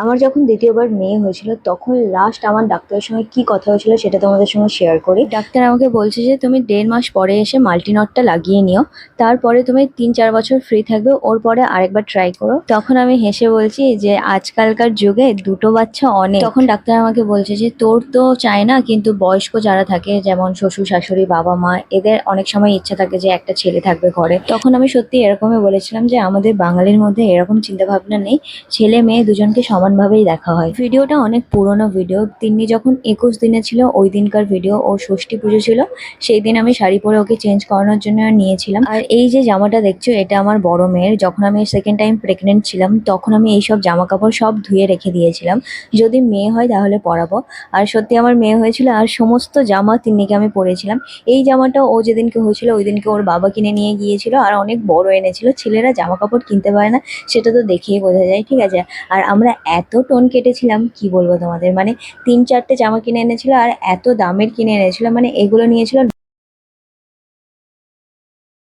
আমার যখন দ্বিতীয়বার মেয়ে হয়েছিল তখন লাস্ট আমার ডাক্তারের সঙ্গে কি কথা হয়েছিল সেটা তোমাদের সঙ্গে শেয়ার করি। ডাক্তার আমাকে বলছে যে তুমি 1.5 মাস পরে এসে মাল্টিনটটা লাগিয়ে নিও, তারপরে তুমি 3-4 বছর ফ্রি থাকবে, ওর পরে আরেকবার ট্রাই করো। তখন আমি হেসে বলছি যে আজকালকার যুগে দুটো বাচ্চা অনেক। তখন ডাক্তার আমাকে বলছে যে তোর তো চায় না, কিন্তু বয়স্ক যারা থাকে যেমন শ্বশুর শাশুড়ি বাবা মা, এদের অনেক সময় ইচ্ছা থাকে যে একটা ছেলে থাকবে ঘরে। তখন আমি সত্যি এরকমই বলেছিলাম যে আমাদের বাঙালির মধ্যে এরকম চিন্তা ভাবনা নেই, ছেলে মেয়ে দুজনকে সমানভাবেই দেখা হয়। ভিডিওটা অনেক পুরনো ভিডিও, তিন্নি যখন 21 দিনে ছিল ওই দিনকার ভিডিও। ওর ষষ্ঠী পুজো ছিল, সেই দিন আমি শাড়ি পরে ওকে চেঞ্জ করানোর জন্য নিয়েছিলাম। আর এই যে জামাটা দেখছো এটা আমার বড় মেয়ের, যখন আমি সেকেন্ড টাইম প্রেগনেন্ট ছিলাম তখন আমি এইসব জামা কাপড় সব ধুয়ে রেখে দিয়েছিলাম, যদি মেয়ে হয় তাহলে পরাবো। আর সত্যি আমার মেয়ে হয়েছিল, আর সমস্ত জামা তিন্নিকে আমি পরেছিলাম। এই জামাটা ও যেদিনকে হয়েছিল ওই দিনকে ওর বাবা কিনে নিয়ে গিয়েছিল, আর অনেক বড় এনেছিল। ছেলেরা জামা কাপড় কিনতে পারে না, সেটা তো দেখেই বোঝা যায়, ঠিক আছে। আর আমরা এত টোন কেটেছিলাম কি বলবো তোমাদের, মানে 3-4টে জামা কিনে এনেছিল আর এত দামের কিনে এনেছিল, মানে এগুলো নিয়েছিল